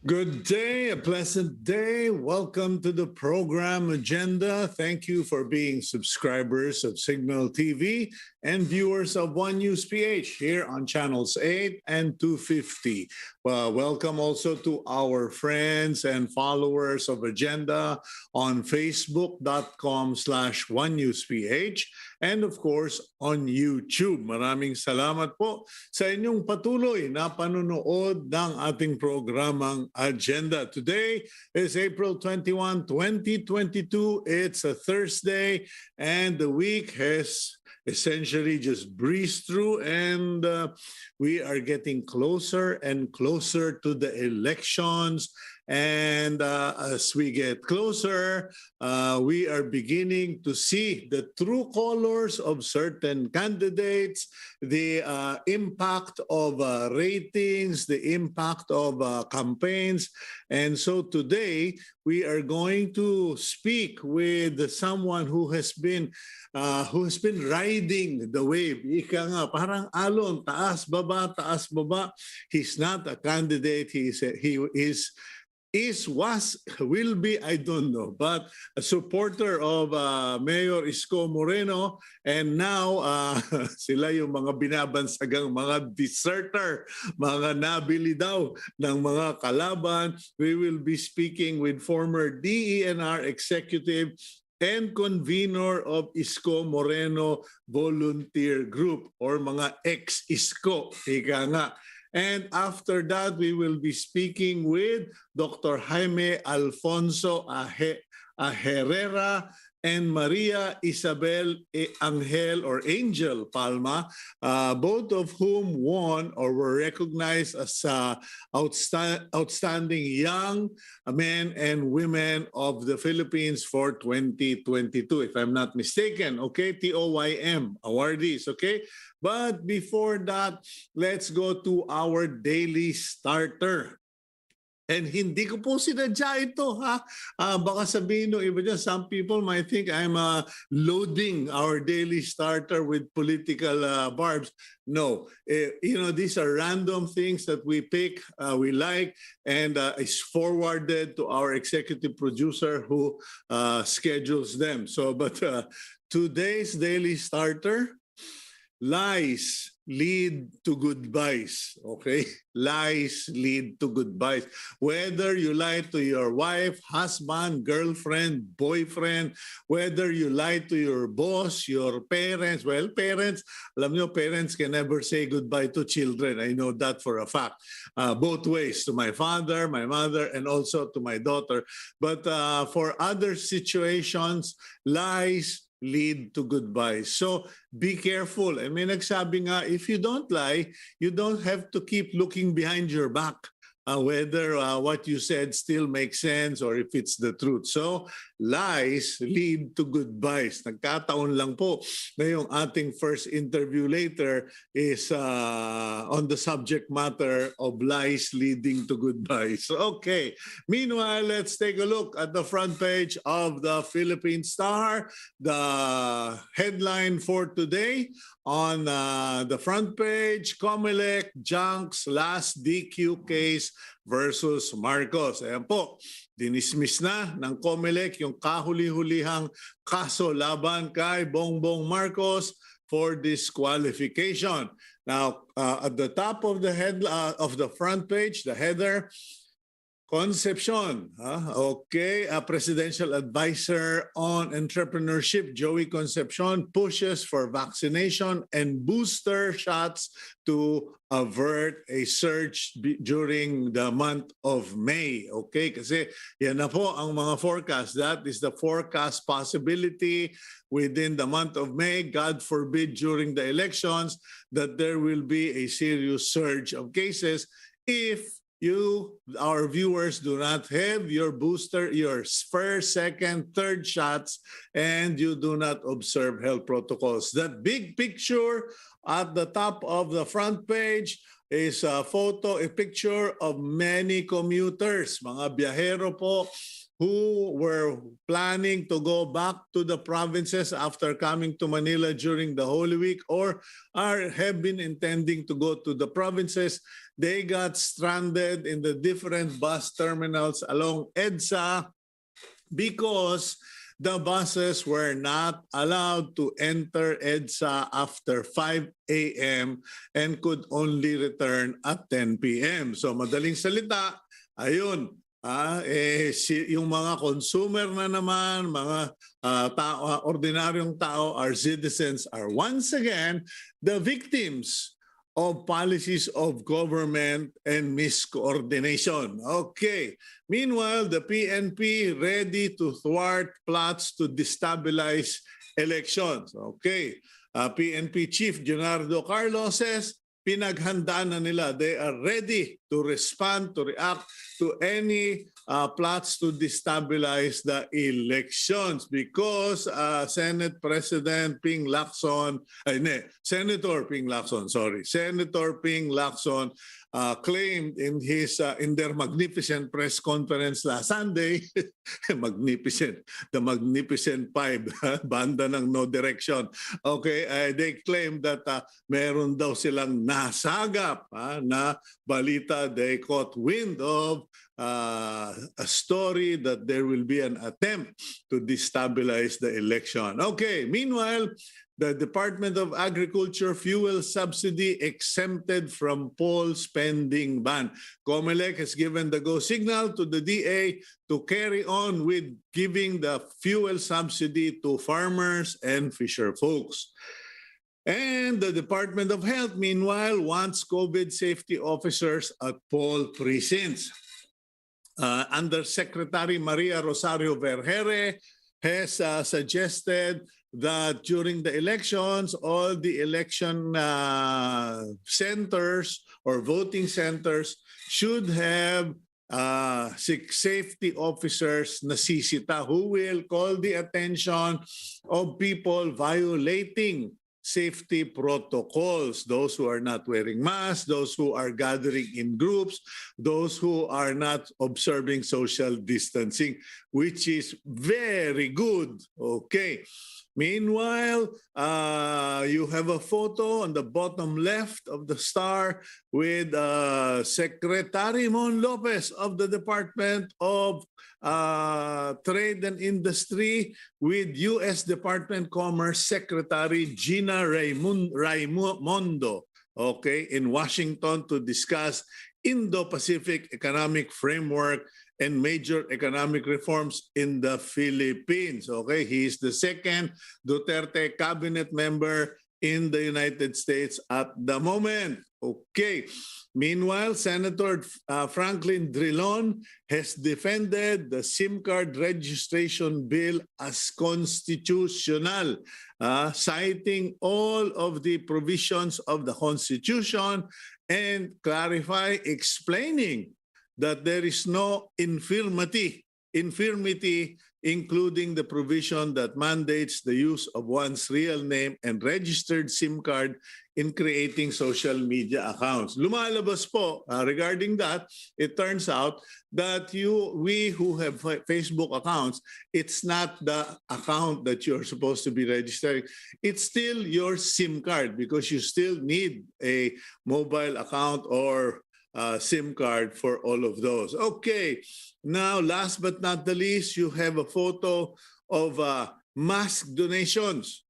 Good day, a pleasant day. Welcome to the program agenda. Thank you for being subscribers of Cignal TV and viewers of One News PH here on channels 8 and 250. Well, welcome also to our friends and followers of Agenda on facebook.com/OneNewsPH and of course on YouTube. Maraming salamat po sa inyong patuloy na panunood ng ating programang Agenda. Today is April 21, 2022. It's a Thursday and the week has essentially just breezed through, and we are getting closer and closer to the elections. And as we get closer, we are beginning to see the true colors of certain candidates, the impact of ratings, the impact of campaigns. And so today, we are going to speak with someone who has been riding the wave. Ika nga, parang alon, taas, baba, taas, baba. He's not a candidate. Will be, I don't know, but a supporter of Mayor Isko Moreno, and now sila yung mga binabansagang mga deserter, mga nabili daw ng mga kalaban. We will be speaking with former DENR executive and convenor of Isko Moreno Volunteer Group or mga ex-Isko, ika nga. And after that, we will be speaking with Dr. Jaime Alfonso Aherrera and Maria Yzabell Angel Palma, both of whom won or were recognized as outstanding young men and women of the Philippines for 2022, if I'm not mistaken. Okay, TOYM awardees. Okay, but before that, let's go to our daily starter. And hindi ko po sinadya ito, ha? Baka sabihin ng iba dyan, some people might think I'm loading our daily starter with political barbs. No, these are random things that we pick, we like, and is forwarded to our executive producer who schedules them. So, but today's daily starter, lies lead to goodbyes, okay? Lies lead to goodbyes. Whether you lie to your wife, husband, girlfriend, boyfriend, whether you lie to your boss, your parents. Well, parents, alam nyo, parents can never say goodbye to children. I know that for a fact. Both ways, to my father, my mother, and also to my daughter. But for other situations, lies lead to goodbye. So be careful. And may nagsabi nga, if you don't lie, you don't have to keep looking behind your back whether what you said still makes sense or if it's the truth. So lies lead to goodbyes. Nagkataon lang po na yung ating first interview later is on the subject matter of lies leading to goodbyes. Okay. Meanwhile, let's take a look at the front page of the Philippine Star. The headline for today on the front page, Comelec junks last DQ case versus Marcos. Ayan po, dinismiss na ng Comelec yung kahuli-hulihang kaso laban kay Bongbong Marcos for disqualification. Now, at the top of the of the front page, the header, Concepcion, okay, a presidential advisor on entrepreneurship, Joey Concepcion, pushes for vaccination and booster shots to avert a surge during the month of May. Okay, kasi yan na po ang mga forecast. That is the forecast possibility within the month of May. God forbid during the elections that there will be a serious surge of cases if you, our viewers, do not have your booster, your first, second, third shots, and you do not observe health protocols. That big picture at the top of the front page is a picture of many commuters, mga biyahero po, who were planning to go back to the provinces after coming to Manila during the Holy Week or have been intending to go to the provinces, they got stranded in the different bus terminals along EDSA because the buses were not allowed to enter EDSA after 5 a.m. and could only return at 10 p.m. So madaling salita, ayun, yung mga consumer na naman, mga ordinaryong tao, our citizens are once again the victims of policies of government and miscoordination. Okay. Meanwhile, the PNP ready to thwart plots to destabilize elections. Okay. PNP Chief Leonardo Carlos says, pinaghandaan na nila. They are ready to respond, to react to any plots to destabilize the elections because Senator Ping Lacson claimed in their magnificent press conference last Sunday, the Magnificent Five, banda ng No Direction. Okay, they claimed that meron daw silang nasagap na balita. They caught wind of a story that there will be an attempt to destabilize the election. Okay, meanwhile, the Department of Agriculture fuel subsidy exempted from poll spending ban. COMELEC has given the go signal to the DA to carry on with giving the fuel subsidy to farmers and fisher folks. And the Department of Health, meanwhile, wants COVID safety officers at poll precincts. Undersecretary Maria Rosario Vergere has suggested that during the elections, all the election centers or voting centers should have safety officers na sisita who will call the attention of people violating safety protocols, those who are not wearing masks, those who are gathering in groups, those who are not observing social distancing, which is very good. Okay. Meanwhile, you have a photo on the bottom left of the Star with Secretary Mon Lopez of the Department of Trade and Industry with U.S. Department of Commerce Secretary Gina Raimondo, okay, in Washington to discuss Indo-Pacific Economic Framework and major economic reforms in the Philippines. Okay, he is the second Duterte cabinet member in the United States at the moment. Okay. Meanwhile, Senator Franklin Drilon has defended the SIM card registration bill as constitutional, citing all of the provisions of the Constitution and explaining that there is no infirmity, including the provision that mandates the use of one's real name and registered SIM card in creating social media accounts. Lumalabas po, regarding that, it turns out that we who have Facebook accounts, it's not the account that you're supposed to be registering. It's still your SIM card because you still need a mobile account or SIM card for all of those. Okay, now last but not the least, you have a photo of mask donations.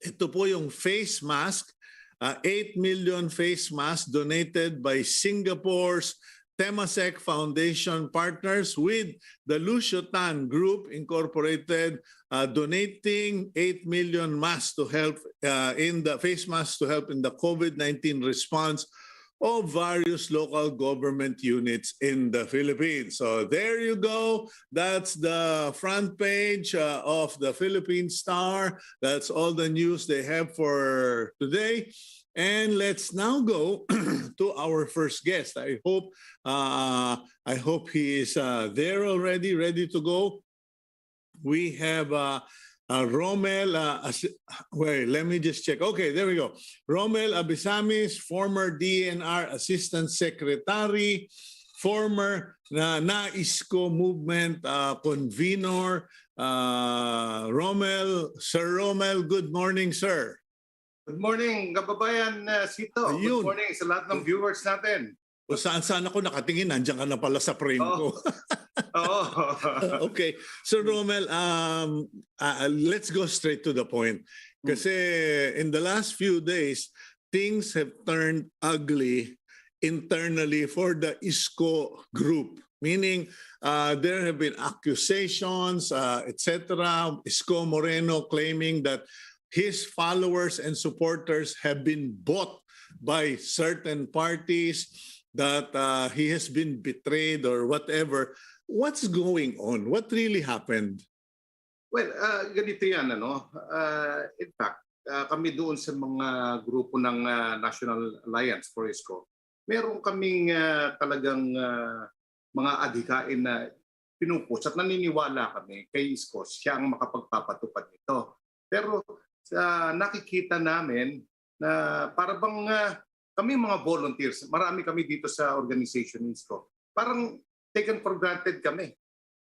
Ito po yung face mask, 8 million face masks donated by Singapore's Temasek Foundation partners with the Lucio Tan Group Incorporated donating 8 million masks to help in the face masks to help in the COVID-19 response of various local government units in the Philippines. So there you go. That's the front page of the Philippine Star. That's all the news they have for today. And let's now go to our first guest. I hope he is there already, ready to go. We have Rommel, wait, let me just check. Okay, there we go. Rommel Abesamis, former DENR Assistant Secretary, former na Isko movement convenor, Sir Rommel. Good morning, sir. Good morning, kababayan Cito. Good morning sa lahat ng viewers natin. O saan ako nakatingin, nandiyan ka na pala sa frame ko. Oo. Okay. So Rommel, let's go straight to the point. Kasi in the last few days, things have turned ugly internally for the Isko group. Meaning, there have been accusations, etc. Isko Moreno claiming that his followers and supporters have been bought by certain parties, that he has been betrayed or whatever. What's going on? What really happened? Well, ganito yan. In fact, kami doon sa mga grupo ng National Alliance for Isko, meron kaming talagang mga adhikain na pinupush at naniniwala kami kay Isko, siya ang makapagpapatupad nito. Pero nakikita namin na para bang kami mga volunteers, marami kami dito sa organization Isko, parang taken for granted kami.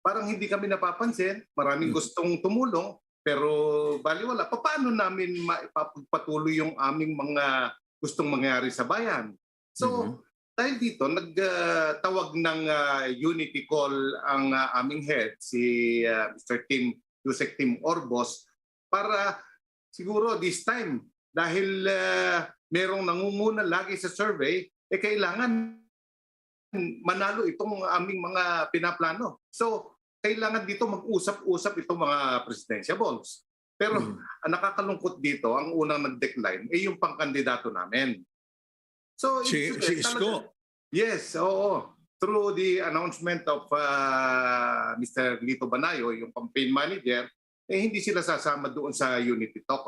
Parang hindi kami napapansin, maraming gustong tumulong, pero baliwala. Paano namin maipapagpatuloy yung aming mga gustong mangyari sa bayan? So, dahil dito, nagtawag ng unity call ang aming head, si Mr. Yusek Tim Orbos, para siguro this time, dahil merong nangunguna lagi sa survey, kailangan manalo itong aming mga pinaplano. So, kailangan dito mag-usap-usap itong mga presidentiables. Pero ang nakakalungkot dito, ang unang nag-decline ay yung pangkandidato namin. So, si Isko? Yes, oo. Through the announcement of Mr. Lito Banayo, yung campaign manager, hindi sila sasama doon sa Unity Talk.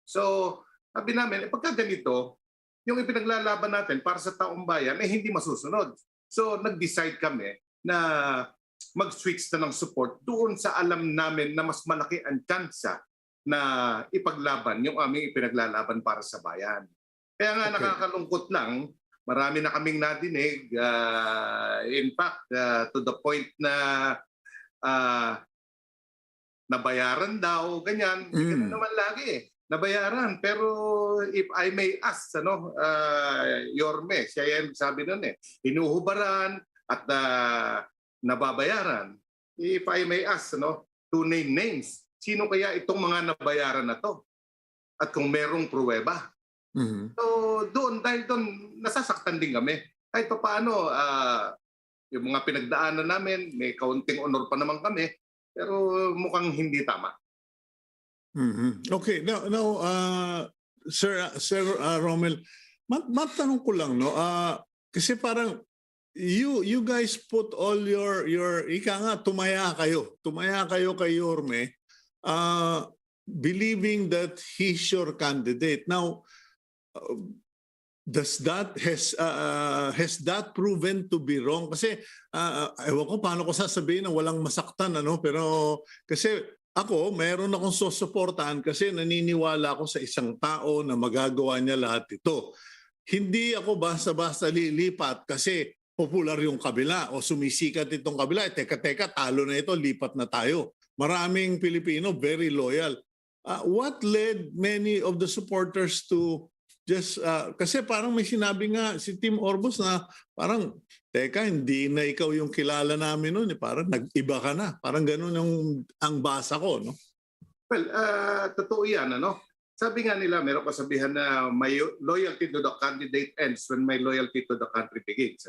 So, sabi namin, pagka ganito, yung ipinaglalaban natin para sa taong bayan, hindi masusunod. So, nag-decide kami na mag-switch na ng support doon sa alam namin na mas malaki ang tsansa na ipaglaban yung aming ipinaglalaban para sa bayan. Kaya nga nakakalungkot lang, marami na kaming nadinig, in fact, to the point na nabayaran daw, ganyan. Hindi ka na naman lagi nabayaran. Pero if I may ask, Yorme, siya yan sabi nun hinuhubaran at nababayaran. If I may ask, to name names, sino kaya itong mga nabayaran na to? At kung merong pruweba. So doon, dahil doon, nasasaktan din kami. Kahit pa paano, yung mga pinagdaanan namin, may kaunting honor pa naman kami, pero mukhang hindi tama. Okay, now Sir Rommel, matanong ko lang, kasi parang you guys put all your ika nga, tumaya kayo kay Yorme, believing that he's your candidate. Now, has that proven to be wrong? Kasi ewan ko paano ko sasabihin na walang masaktan, pero kasi ako, mayroon akong susuportahan kasi naniniwala ako sa isang tao na magagawa niya lahat ito. Hindi ako basta-basta lilipat kasi popular yung kabila o sumisikat itong kabila. Teka, talo na ito, lipat na tayo. Maraming Pilipino very loyal. What led many of the supporters to just, kasi parang may sinabi nga si Tim Orbos na parang, teka, hindi na ikaw yung kilala namin noon. Parang nag-iba ka na. Parang ganun ang basa ko, no? Well, totoo yan, Sabi nga nila, meron kasabihan na my loyalty to the candidate ends when my loyalty to the country begins.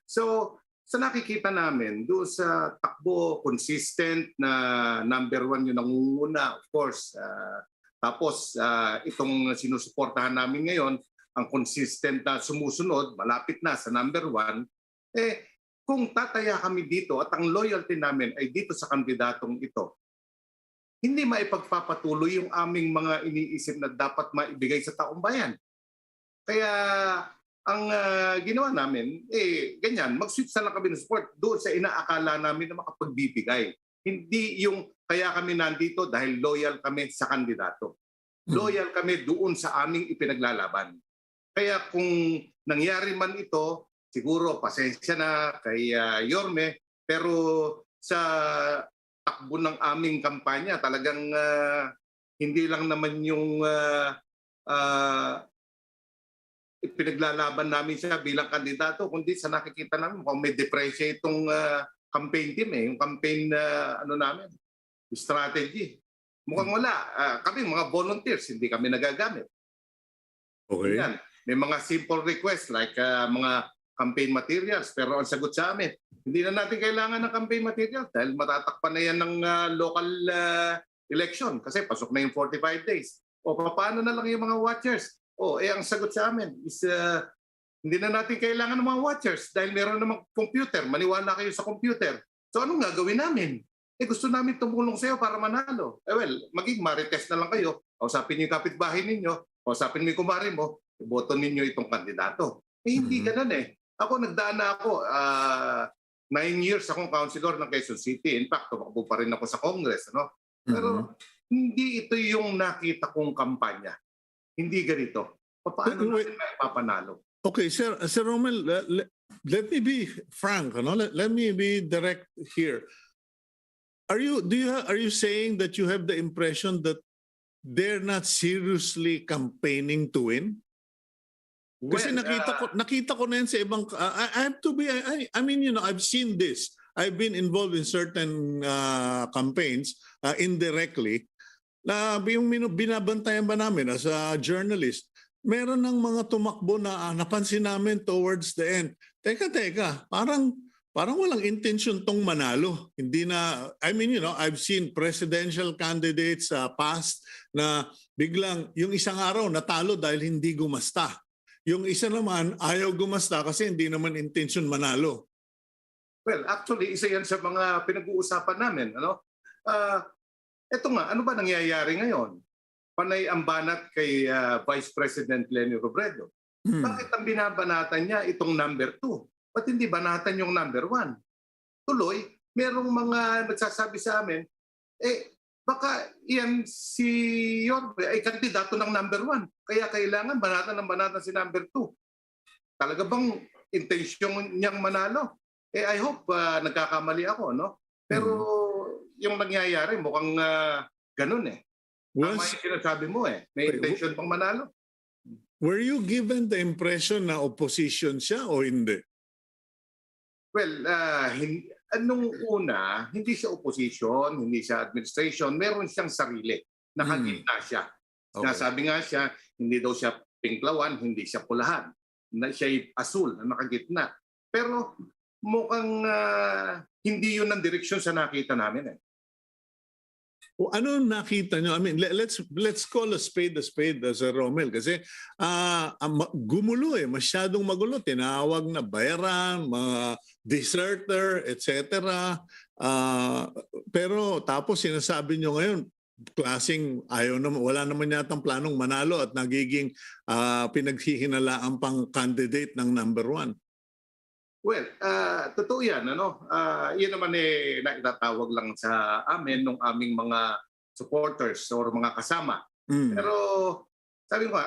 So, sa nakikita namin, doon sa takbo, consistent na number one yung nangunguna, of course. Tapos, itong sinusuportahan namin ngayon, ang consistent na sumusunod, malapit na sa number one, kung tataya kami dito at ang loyalty namin ay dito sa kandidatong ito, hindi maipagpapatuloy yung aming mga iniisip na dapat maibigay sa taong bayan. Kaya ang ginawa namin, ganyan, mag-switch na lang kami ng support doon sa inaakala namin na makapagbibigay. Hindi yung kaya kami nandito dahil loyal kami sa kandidato. Loyal kami doon sa aming ipinaglalaban. Kaya kung nangyari man ito, siguro pasensya na kay Yorme, pero sa takbo ng aming kampanya talagang hindi lang naman yung ipinaglalaban namin siya bilang kandidato, kundi sa nakikita namin kung may depresya itong campaign team yung campaign namin, strategy. Mukhang wala. Kami mga volunteers, hindi kami nagagamit. Okay. Yan. May mga simple requests like mga campaign materials, pero ang sagot sa amin, hindi na natin kailangan ng campaign materials dahil matatakpan na yan ng local election kasi pasok na yung 45 days. O paano na lang yung mga watchers? Ang sagot sa amin is hindi na natin kailangan ng mga watchers dahil meron namang computer. Maniwala kayo sa computer. So anong gagawin namin? Gusto namin tumulong sa iyo para manalo. Maging marites na lang kayo. Kausapin niyo yung kapitbahay ninyo. Kausapin mo yung kumari mo. Iboto ninyo itong kandidato. Hindi ganun Ako nagdaan na ako. 9 years akong councilor ng Quezon City. In fact, tumakbo pa rin ako sa Congress. Pero hindi ito yung nakita kong kampanya. Hindi ganito. Paano natin mapapanalo? Okay, Sir Rommel, let me be frank. Let me be direct here. Are you saying that you have the impression that they're not seriously campaigning to win? Kasi nakita ko na yan sa ibang I have to be I mean I've seen this. I've been involved in certain campaigns indirectly na yung binabantayan ba namin as a journalist, meron ng mga tumakbo na napansin namin towards the end. Teka, parang walang intention tong manalo. Hindi na, I've seen presidential candidates past na biglang yung isang araw natalo dahil hindi gumasta. Yung isa naman ayaw gumasta kasi hindi naman intention manalo. Well, actually, isa yan sa mga pinag-uusapan namin. Ito nga, ano ba nangyayari ngayon? Panay ang banat kay Vice President Leni Robredo. Bakit ang binabanatan niya itong number 2? Ba't hindi banatan yung number 1? Tuloy, merong mga nagsasabi sa amin, baka iyan si Yorme ay kandidato ng number 1. Kaya kailangan banatan si number 2. Talaga bang intensyon niyang manalo? I hope nagkakamali ako, no? Pero yung nangyayari mukhang ganun Tama yung sinasabi mo May intention pang manalo. Were you given the impression na opposition siya o hindi? Well, nung una, hindi siya opposition, hindi siya administration, meron siyang sarili. Nakagitna siya. Nasabi nga siya, hindi daw siya pinklawan, hindi siya pulahan. Siya'y asul, na nakagitna. Pero mukhang hindi yun ang direksyon sa nakita namin O ano nakita nyo? I mean, let's call a spade Sir Rommel kasi gumulo masyadong magulo. Tinawag na bayaran, mga deserter, etc. Pero tapos sinasabi nyo ngayon, klaseng wala naman yatang planong manalo at nagiging pinaghihinalaang pang candidate ng number 1. Well, totoo yan. Yan naman naitatawag lang sa amin ng aming mga supporters or mga kasama. Pero sabi ko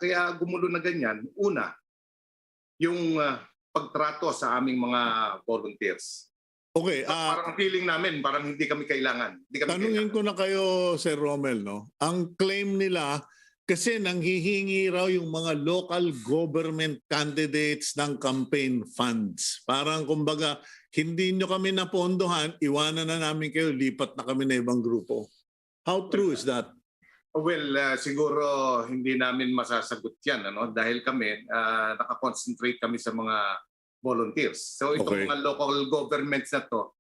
kaya gumulo na ganyan. Una, yung pagtrato sa aming mga volunteers. Okay. Parang feeling namin, parang hindi kami kailangan. Tanungin ko na kayo, Sir Rommel, ang claim nila, kasi nanghihingi raw yung mga local government candidates ng campaign funds. Parang kumbaga, hindi nyo kami napondohan, iwanan na namin kayo, lipat na kami na ibang grupo. How true is that? Well, siguro hindi namin masasagot yan. Dahil kami, nakakonsentrate kami sa mga volunteers. So itong mga local governments na to,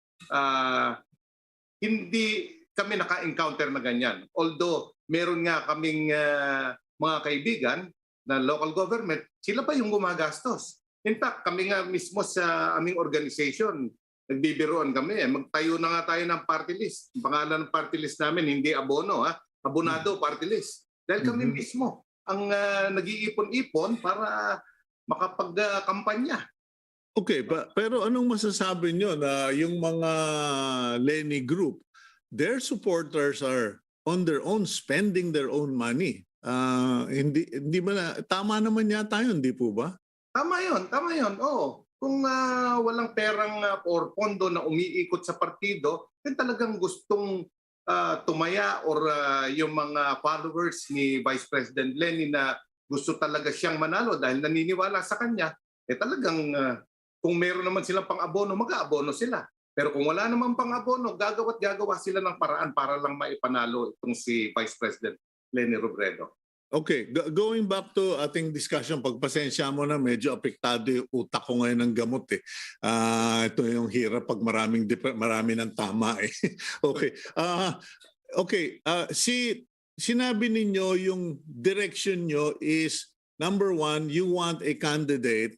hindi kami naka-encounter na ganyan. Although, meron nga kaming mga kaibigan na local government, sila pa yung gumagastos. In fact, kami nga mismo sa aming organization, nagbibiroan kami. Magtayo na nga tayo ng party list. Ang pangalan ng party list namin, hindi abono, abonado party list. Dahil kami mismo ang nag-iipon-ipon para makapag-kampanya. Okay, pero anong masasabi nyo na yung mga Leni group, their supporters are on their own, spending their own money. Hindi ba tama naman yata yun, di po ba? Tama yun. Oo. Kung walang perang or pondo na umiikot sa partido, then talagang gustong tumaya or yung mga followers ni Vice President Leni na gusto talaga siyang manalo dahil naniniwala sa kanya, talagang kung meron naman silang pang-abono, mag-aabono sila. Pero kung wala naman pang-abono, gagawa sila ng paraan para lang maipanalo itong si Vice President Leni Robredo. Okay, going back to ating discussion, pagpasensya mo na medyo apektado yung utak ko ngayon ng gamot eh. Ito yung hirap pag marami ng tama eh. Okay. Sinabi ninyo yung direction nyo is number one, you want a candidate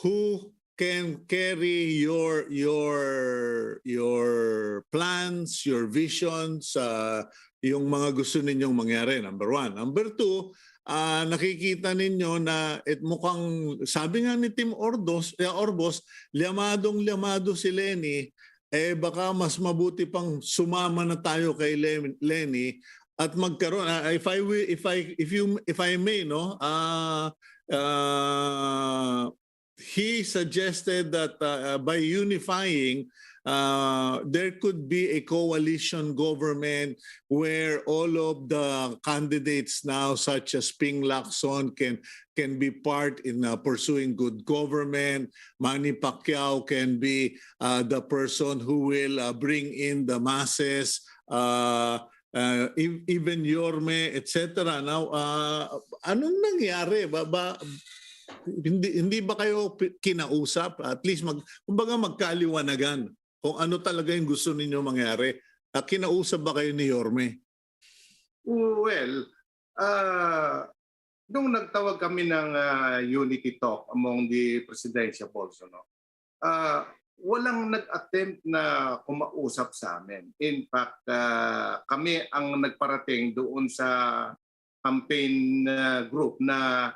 who can carry your plans, your visions, yung mga gusto ninyong mangyari, number one. Number two, nakikita ninyo na mukhang, sabi nga ni Tim Orbos, liamadong-liamado si Leni, baka mas mabuti pang sumama na tayo kay Leni at magkaroon, if I may, no, he suggested that by unifying, there could be a coalition government where all of the candidates now, such as Ping Lacson, can be part in pursuing good government. Manny Pacquiao can be the person who will bring in the masses. Even Yorme, etc. Now, anong nangyari? Hindi ba kayo kinausap? At least kumbaga magkaliwanagan kung ano talaga yung gusto ninyo mangyari. Kinausap ba kayo ni Yorme? Well, nung nagtawag kami ng unity talk among the presidential also, no? Walang nag-attempt na kumausap sa amin. In fact, kami ang nagparating doon sa campaign group na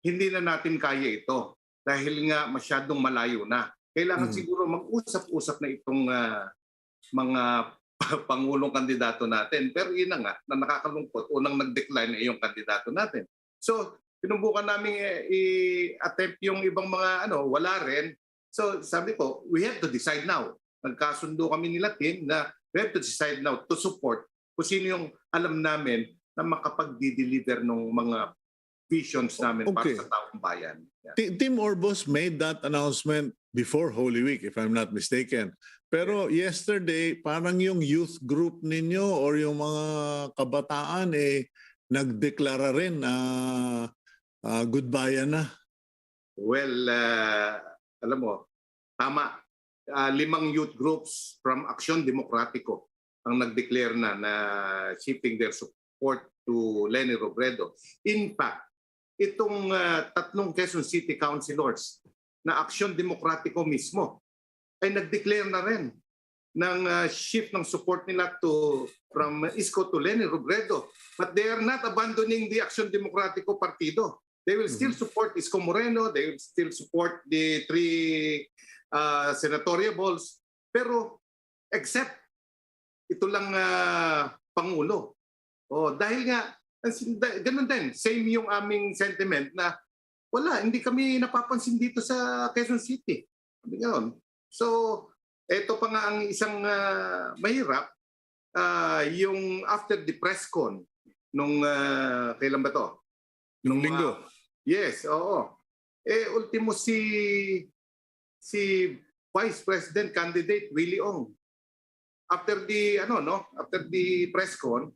hindi na natin kaya ito dahil nga masyadong malayo na. Kailangan siguro mag-usap-usap na itong mga pangulong kandidato natin. Pero yun na nga, na nakakalungkot, unang nag-decline na yung kandidato natin. So, pinubukan namin i-attempt yung ibang mga wala rin. So sabi ko, we have to decide now. Nagkasundo kami nila Tim na we have to decide now to support kung sino yung alam namin na makapag-deliver ng mga visions namin para sa taong bayan. Yeah. Tim Orbos made that announcement before Holy Week, if I'm not mistaken. Pero yesterday, parang yung youth group ninyo or yung mga kabataan nagdeklara rin na goodbye na. Well, alam mo, tama. 5 youth groups from Aksyon Demokratiko ang nag-declare na shifting their support to Leni Robredo. In fact, itong 3 Quezon City Councilors na Aksyon Demokratiko mismo ay nag-declare na rin ng shift ng support nila from Isko to Leni Robredo. But they are not abandoning the Aksyon Demokratiko Partido. They will still support Isko Moreno. They will still support the 3 senatoriables. Pero except ito lang Pangulo. Dahil nga, ganun din. Same yung aming sentiment na hindi kami napapansin dito sa Quezon City. So, ito pa nga ang isang mahirap. Yung after the press con, nung kailan ba to? Nung linggo. Yes, oo. Ultimo si Vice President candidate Willie Ong. After the after the press con,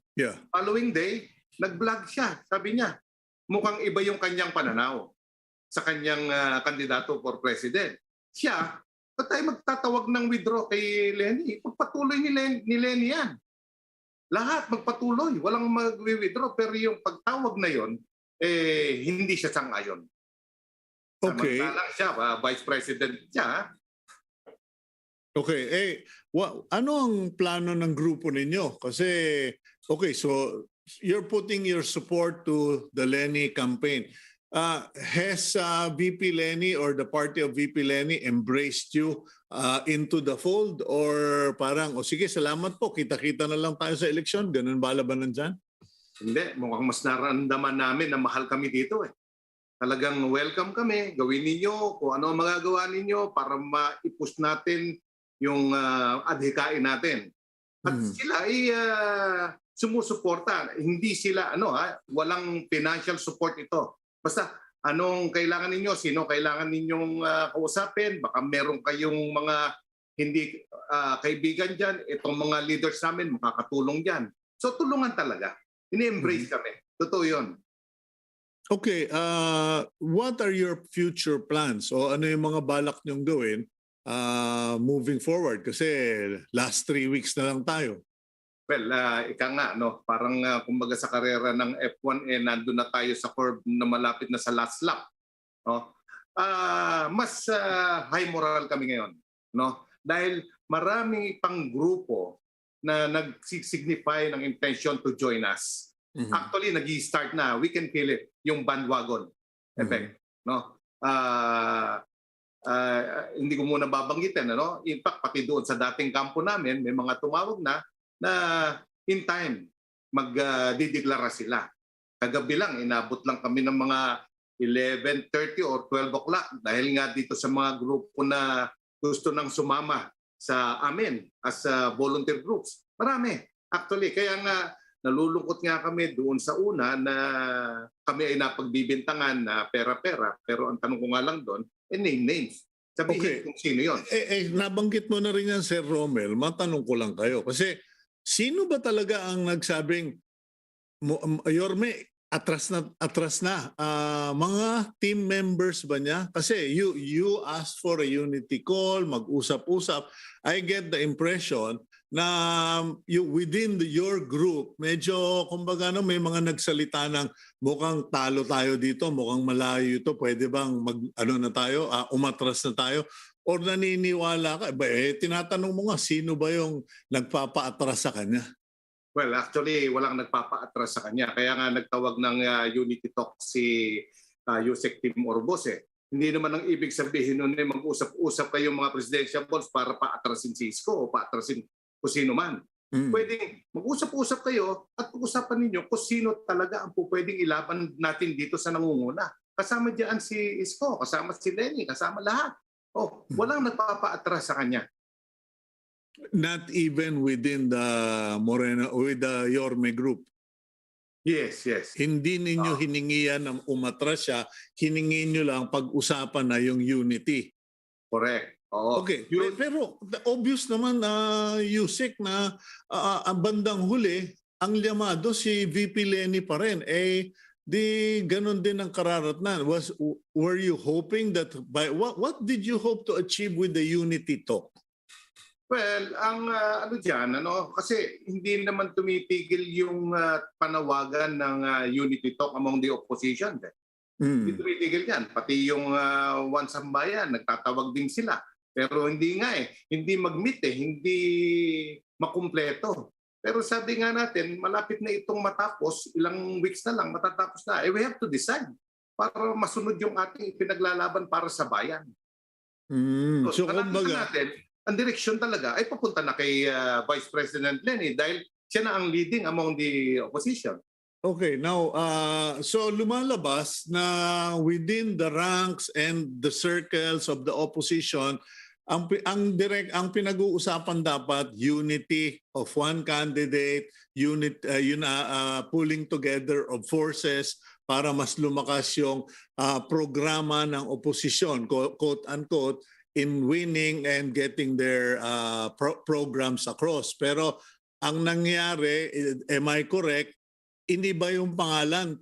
following day, nag-vlog siya. Sabi niya, mukhang iba yung kanyang pananaw sa kanyang kandidato for president. Siya, tayo magtatawag ng withdraw kay Leni. Pagpatuloy ni Leni yan. Lahat magpatuloy, walang mag-withdraw, pero yung pagtawag na yon hindi siya sang-ayon. Okay. Samantala siya, Vice President siya. Okay. Ano ang plano ng grupo ninyo? Kasi, so you're putting your support to the Leni campaign. Has VP Leni or the party of VP Leni embraced you into the fold? Or parang, sige, salamat po, kita-kita na lang tayo sa eleksyon. Ganun ba labanan dyan? Hindi, mukhang mas nararamdaman namin na mahal kami dito . Talagang welcome kami, gawin ninyo kung ano ang magagawa ninyo para ma-push natin yung adhikain natin. At sila ay sumusuporta. Hindi sila walang financial support ito. Basta anong kailangan ninyo, sino kailangan ninyong kausapin, baka meron kayong mga hindi kaibigan dyan, itong mga leaders namin makakatulong dyan. So tulungan talaga. Ini-embrace kami. Totoo yun. Okay, what are your future plans? O ano yung mga balak niyong gawin moving forward? Kasi last 3 weeks na lang tayo. Well, ika nga, no? Parang kumbaga sa karera ng F1, nandun na tayo sa curve na malapit na sa last lap. No? Mas high moral kami ngayon. No? Dahil marami pang grupo na nag-signify ng intention to join us. Actually, nag-i-start na. We can feel it. Yung bandwagon effect. No? Hindi ko muna babanggitin. Ano? In fact, pati doon sa dating kampo namin, may mga tumawag na in time magdideklara sila. Kagabi lang, inabot lang kami ng mga 11:30 or 12 o'clock dahil nga dito sa mga grupo na gusto nang sumama sa amin as volunteer groups. Marami. Actually, kaya nga nalulungkot nga kami doon sa una na kami ay napagbibintangan na pera-pera. Pero ang tanong ko nga lang doon, name names. Sabihin kung sino yun. Nabanggit mo na rin yan, Sir Rommel. Matanong ko lang kayo. Kasi sino ba talaga ang nagsabing, Yorme, atras na. Mga team members ba niya? Kasi you asked for a unity call, mag-usap-usap. I get the impression na within your group, medyo kumbaga may mga nagsalita ng mukhang talo tayo dito, mukhang malayo ito, pwede bang umatras na tayo? Or naniniwala ka? Tinatanong mo nga, sino ba yung nagpapaatras sa kanya? Well, actually, walang nagpapaatras sa kanya. Kaya nga nagtawag ng unity talk si Yusek Tim Orbos. Hindi naman ang ibig sabihin nun mag-usap-usap kayong mga presidential bonds para paatrasin si Isko o paatrasin kung sino man. Pwedeng mag-usap-usap kayo at pag-usapan ninyo kung sino talaga ang pwedeng ilaban natin dito sa nangunguna. Kasama diyan si Isko, kasama si Leni, kasama lahat. Walang nagpapaatras sa kanya. Not even within the Moreno, with the Yorme group? Yes. Hindi ninyo hiningian na umatras siya, hiningi nyo lang pag-usapan na yung unity. Correct. Oo. Okay, pero obvious naman Yusek na ang bandang huli, ang llamado si VP Leni pa rin. Di ganun din ang kararatnan. Were you hoping that, what did you hope to achieve with the unity talk? Well, ang kasi hindi naman tumitigil yung panawagan ng unity talk among the opposition. Hindi tumitigil yan. Pati yung One Sambayan, nagtatawag din sila. Pero hindi nga hindi mag-meet hindi makumpleto. Pero sabi nga natin, malapit na itong matapos, ilang weeks na lang matatapos na. We have to decide para masunod yung ating pinaglalaban para sa bayan. So kumbaga natin, ang direksyon talaga ay papunta na kay Vice President Leni dahil siya na ang leading among the opposition. Okay, now so lumalabas na within the ranks and the circles of the opposition, ang pinag-uusapan dapat unity of one candidate, pulling together of forces para mas lumakas yung programa ng opposition, quote unquote, in winning and getting their programs across. Pero ang nangyari, am I correct, iniba yung pangalan,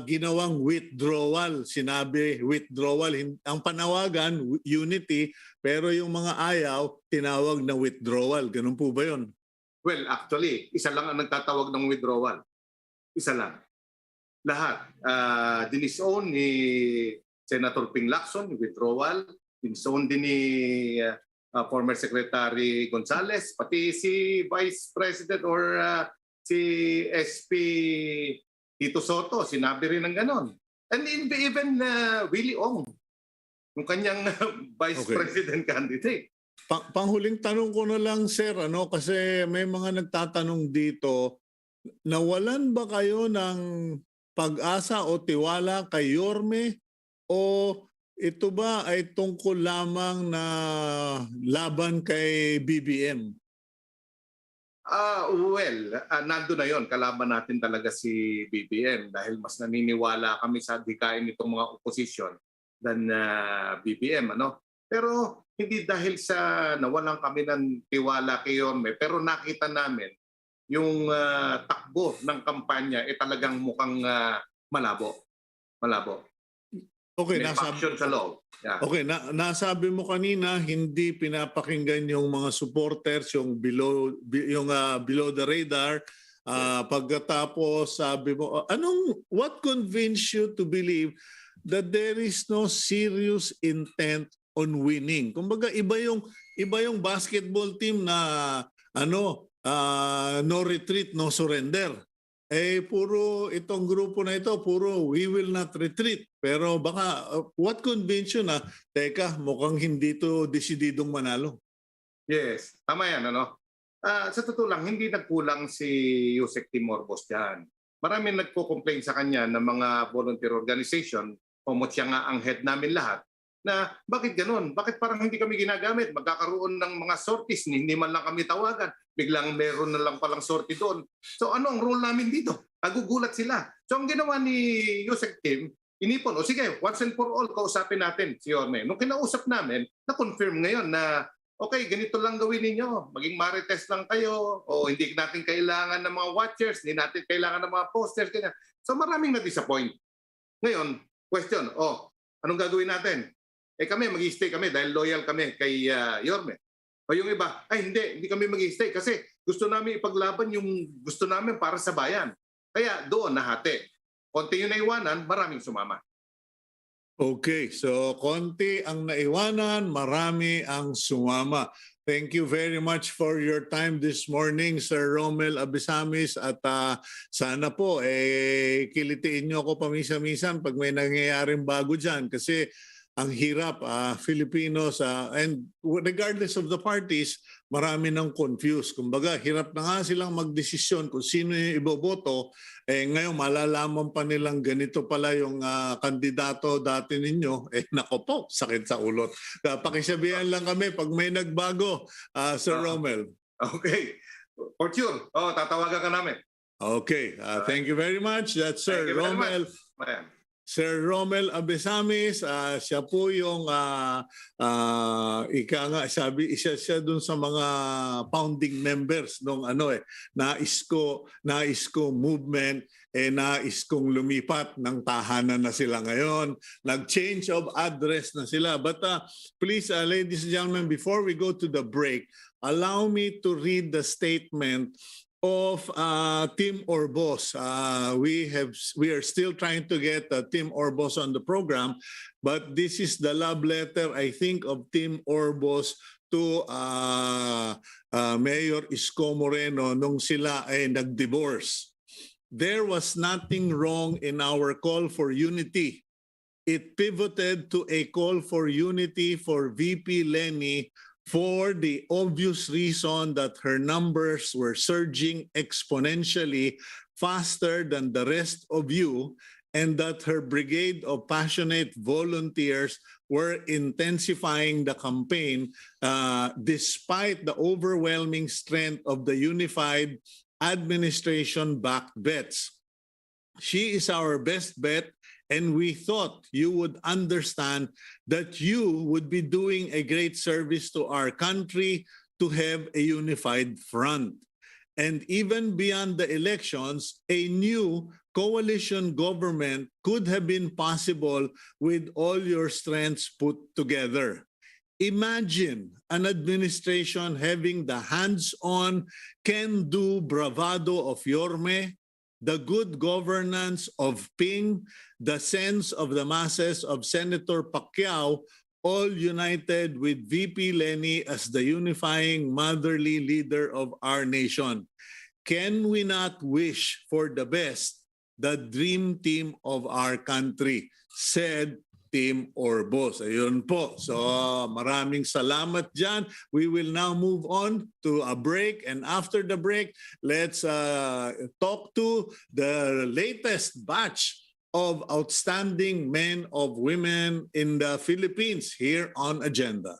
ginawang withdrawal. Sinabi withdrawal. Ang panawagan, unity, pero yung mga ayaw, tinawag na withdrawal. Ganun po ba yun? Well, actually, isa lang ang nagtatawag ng withdrawal. Isa lang. Lahat. Dinisown ni Senator Ping Lacson, withdrawal. Dinisown din ni former Secretary Gonzales, pati si Vice President or si SP Tito Soto, sinabi rin ng ganon. And even Willie Ong, yung kanyang Vice President candidate. Panghuling tanong ko na lang, sir, kasi may mga nagtatanong dito, nawalan ba kayo ng pag-asa o tiwala kay Yorme, o ito ba ay tungkol lamang na laban kay BBM? Nando na yon. Kalaban natin talaga si BBM dahil mas naniniwala kami sa dikain nitong mga opposition than BBM. Ano? Pero hindi dahil sa nawalan kami ng tiwala kay Yorme, pero nakita namin yung takbo ng kampanya talagang mukhang malabo. Malabo. Okay, May faction sa loob. Yeah. Okay, nasabi mo kanina hindi pinapakinggan yung mga supporters, yung below the radar. Pagkatapos sabi mo, what convinced you to believe that there is no serious intent on winning? Kumbaga iba yung basketball team na no retreat, no surrender. Puro itong grupo na ito, puro we will not retreat. Pero baka, what convinced you na, teka, mukhang hindi to desididong manalo? Yes, tama yan. Sa totoo lang, hindi nagkulang si Yusek Timorbos dyan. Maraming nagko-complain sa kanya ng mga volunteer organization, pumot siya nga ang head namin lahat, na bakit ganun? Bakit parang hindi kami ginagamit? Magkakaroon ng mga sorties, hindi man lang kami tawagan. Biglang meron na lang palang sortie doon. So ano ang role namin dito? Nagugulat sila. So ang ginawa ni Yusek Tim, inipon, sige, once and for all, kausapin natin si Yorme. Nung kinausap namin, na-confirm ngayon na okay, ganito lang gawin ninyo. Maging marites lang kayo, o hindi natin kailangan ng mga watchers, hindi natin kailangan ng mga posters, ganyan. So maraming na-disappoint. Ngayon, question, anong gagawin natin? Kami, mag-i-stay kami dahil loyal kami kay Yorme. O yung iba, hindi kami mag-i-stay kasi gusto namin ipaglaban yung gusto namin para sa bayan. Kaya doon nahati. Konti yung naiwanan, maraming sumama. Okay, so konti ang naiwanan, marami ang sumama. Thank you very much for your time this morning, Sir Rommel Abesamis. At sana po, kilitiin nyo ako pamisa-misan pag may nangyayaring bago dyan. Kasi ang hirap, Filipinos, and regardless of the parties, marami nang confused. Kumbaga, hirap na nga silang magdesisyon kung sino yung iboboto. Ngayon, malalaman pa nilang ganito pala yung kandidato dati ninyo. Nako po, sakit sa ulot. Pakisabihan lang kami pag may nagbago, Sir Rommel. Okay. For sure. Tatawagan ka namin. Okay. Thank you very much. That's Sir Rommel. Sir Rommel Abesamis, siya po yung isa siya dun sa mga founding members nung na Isko movement, nais kong lumipat ng tahanan na sila ngayon. Nag-change of address na sila. But please, ladies and gentlemen, before we go to the break, allow me to read the statement of Tim Orbos. We are still trying to get Tim Orbos on the program, but this is the love letter, I think, of Tim Orbos to Mayor Isko Moreno nung sila ay nag-divorce. There was nothing wrong in our call for unity. It pivoted to a call for unity for VP Leni for the obvious reason that her numbers were surging exponentially faster than the rest of you, and that her brigade of passionate volunteers were intensifying the campaign despite the overwhelming strength of the unified administration-backed bets. She is our best bet, and we thought you would understand that you would be doing a great service to our country to have a unified front. And even beyond the elections, a new coalition government could have been possible with all your strengths put together. Imagine an administration having the hands-on, can-do bravado of Yorme, the good governance of Ping, the sense of the masses of Senator Pacquiao, all united with VP Leni as the unifying motherly leader of our nation. Can we not wish for the best, the dream team of our country, said Team Orbos. Ayun po. So maraming salamat dyan. We will now move on to a break. And after the break, let's talk to the latest batch of outstanding men of women in the Philippines here on Agenda.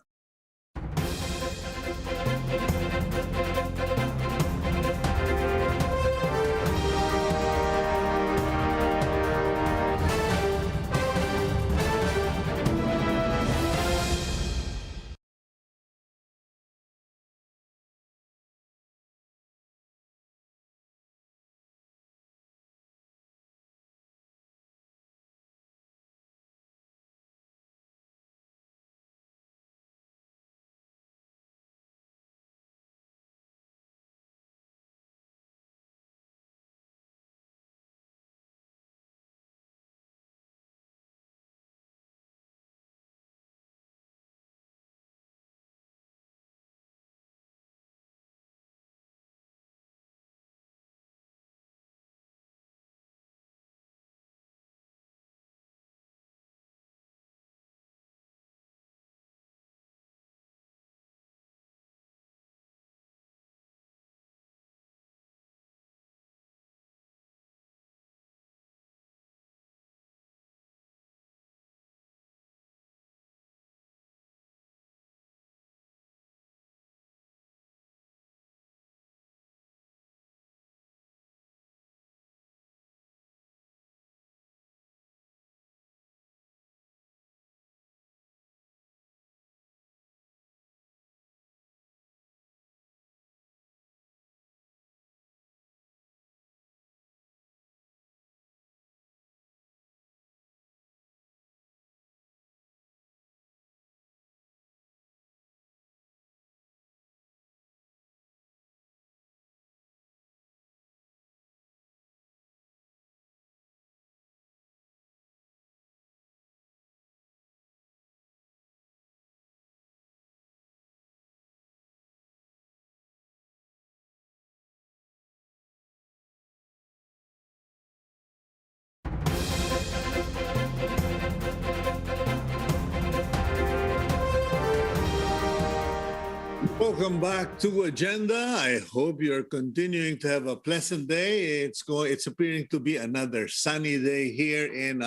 Welcome back to Agenda. I hope you're continuing to have a pleasant day. It's appearing to be another sunny day here in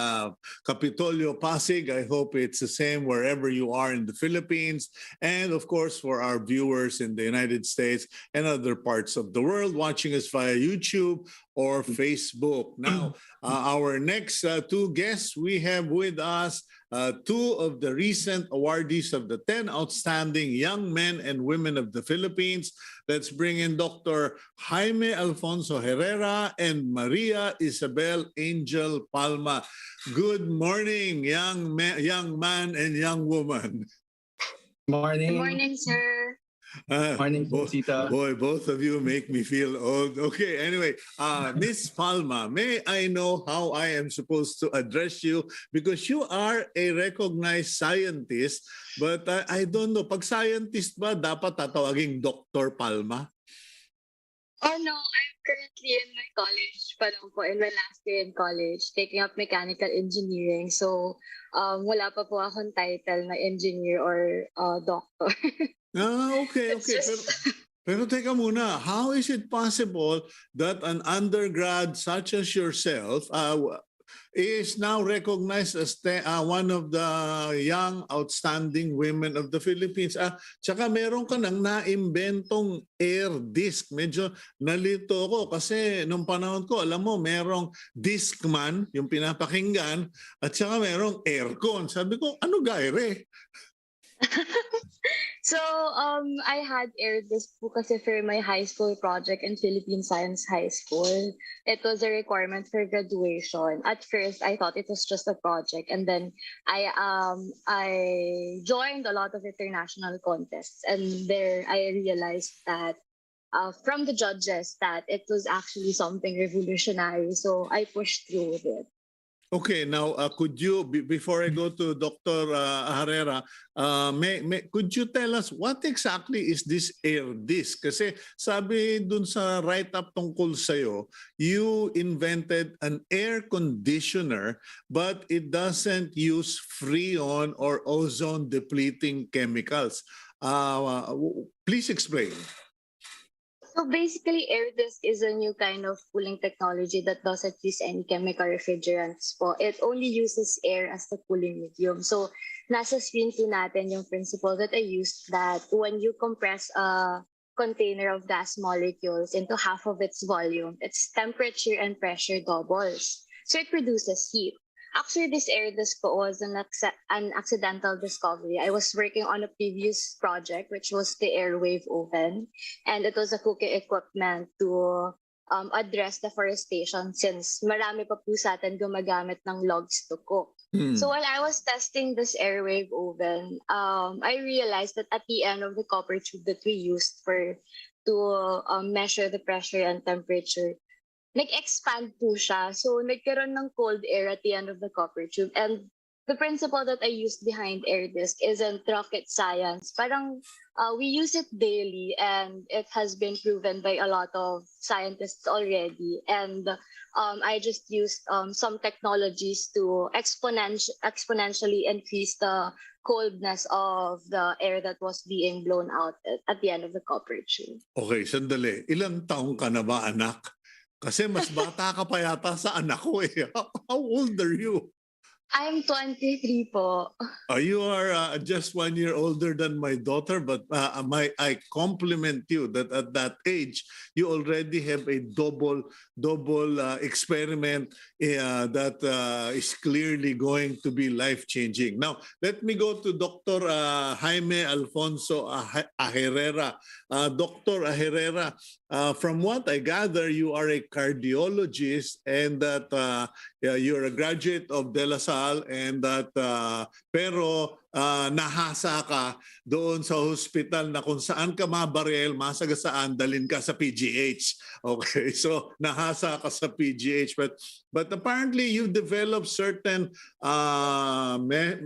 Capitolio, Pasig. I hope it's the same wherever you are in the Philippines. And of course, for our viewers in the United States and other parts of the world watching us via YouTube or Facebook. Now, our next two guests, we have with us two of the recent awardees of the 10 Outstanding Young Men and Women of the Philippines. Let's bring in Dr. Jaime Alfonso Herrera and Maria Yzabell Angel Palma. Good morning, young man and young woman. Morning. Good morning, sir. Morning, Cito. Boy, both of you make me feel old. Okay, anyway, Miss Palma, may I know how I am supposed to address you? Because you are a recognized scientist, but I don't know, pag scientist ba, dapat tatawaging Dr. Palma? Oh no, I'm currently in my college pa lang po, in my last year in college, taking up mechanical engineering. So, wala pa po akong title na engineer or doctor. Okay. Pero teka muna, how is it possible that an undergrad such as yourself is now recognized as one of the young outstanding women of the Philippines? Tsaka meron ka nang naimbentong air disc. Medyo nalito ko kasi nung panahon ko, alam mo, merong discman, yung pinapakinggan, at saka merong aircon. Sabi ko, ano gaire? So, I had aired this po kasi for my high school project in Philippine Science High School. It was a requirement for graduation. At first, I thought it was just a project, and then I joined a lot of international contests, and there I realized that from the judges that it was actually something revolutionary. So I pushed through with it. Okay, now could you, before I go to Dr. Aherrera, could you tell us what exactly is this air disc? Kasi sabi dun sa write-up tungkol sa'yo, you invented an air conditioner but it doesn't use freon or ozone depleting chemicals. Please explain. So basically, air disc is a new kind of cooling technology that doesn't use any chemical refrigerants po. It only uses air as the cooling medium. So nasa screen po natin yung principle that I used, that when you compress a container of gas molecules into half of its volume, its temperature and pressure doubles. So it produces heat. Actually, this air disc was an accidental discovery. I was working on a previous project, which was the airwave oven, and it was a cooking equipment to address deforestation, since marami pa po sa atin gumagamit ng logs to cook. So while I was testing this airwave oven, I realized that at the end of the copper tube that we used to measure the pressure and temperature, nag-expand po siya. So, nagkaroon ng cold air at the end of the copper tube. And the principle that I used behind air disc isn't rocket science. Parang we use it daily, and it has been proven by a lot of scientists already. And I just used some technologies to exponentially increase the coldness of the air that was being blown out at the end of the copper tube. Okay, sandali. Ilang taong ka na ba, anak? Kasi mas bata ka pa yata sa anak ko eh. How old are you? I'm 23 po. You are just 1 year older than my daughter, but I compliment you that at that age, you already have a double experiment that is clearly going to be life-changing. Now, let me go to Dr. Jaime Alfonso Aherrera. Dr. Aherrera, from what I gather, you are a cardiologist and that you're a graduate of De La Salle, and that pero nahasa ka doon sa hospital na kung saan ka mabarel, masagasaan, dalhin ka sa PGH. Okay, so nahasa ka sa PGH, but apparently you developed certain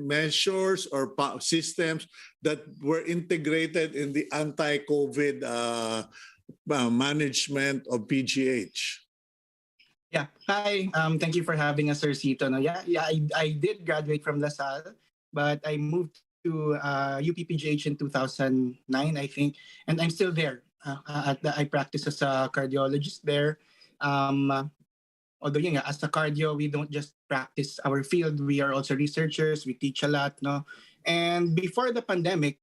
measures or systems that were integrated in the anti-COVID management of PGH. Yeah. Hi. Thank you for having us, Sir Cito. No, I did graduate from La Salle, but I moved to UPPGH in 2009, I think, and I'm still there. I practice as a cardiologist there. Although as a cardio, we don't just practice our field. We are also researchers. We teach a lot, no. And before the pandemic,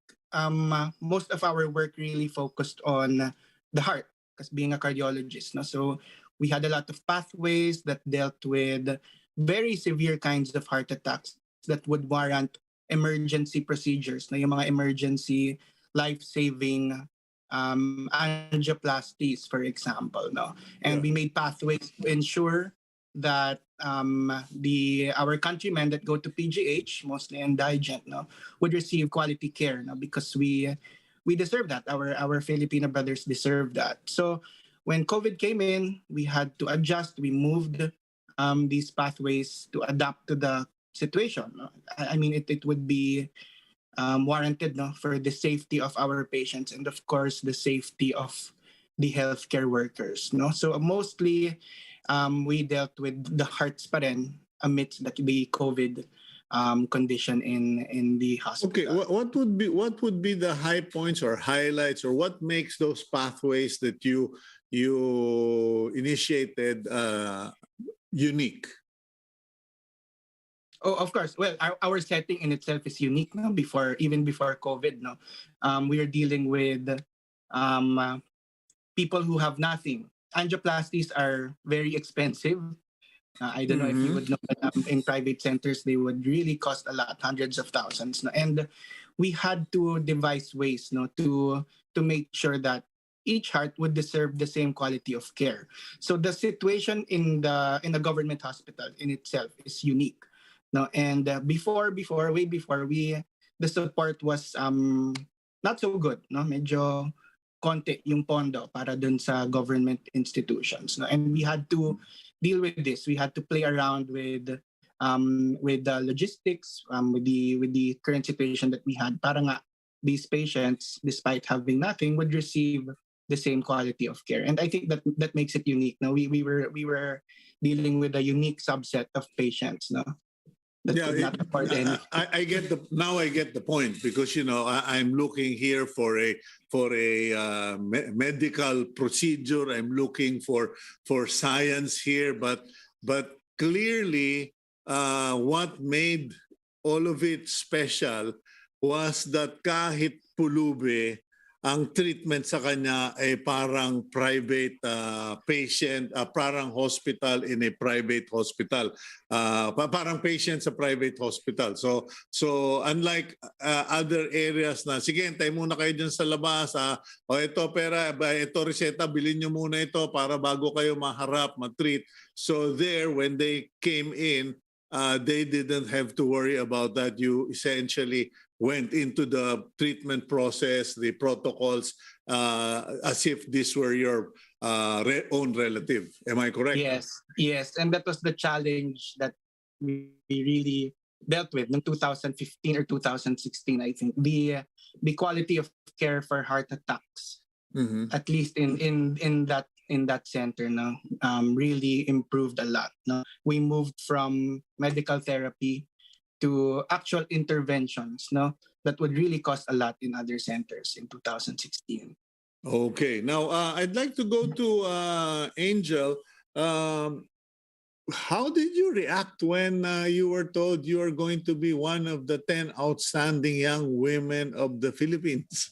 most of our work really focused on the heart, because being a cardiologist, no. So we had a lot of pathways that dealt with very severe kinds of heart attacks that would warrant emergency procedures, na yung mga emergency life-saving angioplasties, for example, no. And we made pathways to ensure that our countrymen that go to PGH, mostly indigent, no, would receive quality care, no, because we deserve that. Our Filipino brothers deserve that. So when COVID came in, we had to adjust. We moved these pathways to adapt to the situation. No? I mean, it would be warranted, no, for the safety of our patients and, of course, the safety of the healthcare workers. No, so mostly we dealt with the hearts pa rin amidst the COVID condition in the hospital. Okay, what would be the high points or highlights, or what makes those pathways that you initiated unique? Oh, of course. Well, our setting in itself is unique, no? Even before COVID, no, we are dealing with people who have nothing. Angioplasties are very expensive. I don't know if you would know, but in private centers, they would really cost a lot, hundreds of thousands. No? And we had to devise ways, no, to make sure that each heart would deserve the same quality of care. So the situation in the government hospital in itself is unique. No, and way before the support was not so good. No, medyo konti yung pondo para dun sa government institutions. No, and we had to deal with this. We had to play around with with the logistics, with the current situation that we had, para nga these patients, despite having nothing, would receive the same quality of care. And I think that makes it unique. No, we were dealing with a unique subset of patients, no, that could not afford anything. I get I get the point, because I'm looking here for a medical procedure. I'm looking for science here, but clearly what made all of it special was that kahit pulube, ang treatment sa kanya ay parang private patient, parang hospital in a private hospital. Parang patient sa private hospital. So unlike other areas na, sige, hintay muna kayo dyan sa labas. O ito pera, ito reseta, bilhin nyo muna ito para bago kayo maharap, matreat. So there, when they came in, they didn't have to worry about that. You essentially went into the treatment process, the protocols, as if this were your own relative. Am I correct? Yes. And that was the challenge that we really dealt with in 2015 or 2016, I think. The quality of care for heart attacks, at least in that center, no, really improved a lot. No? We moved from medical therapy to actual interventions, no, that would really cost a lot in other centers in 2016. Okay. Now, I'd like to go to Angel. How did you react when you were told you are going to be one of the 10 outstanding young women of the Philippines?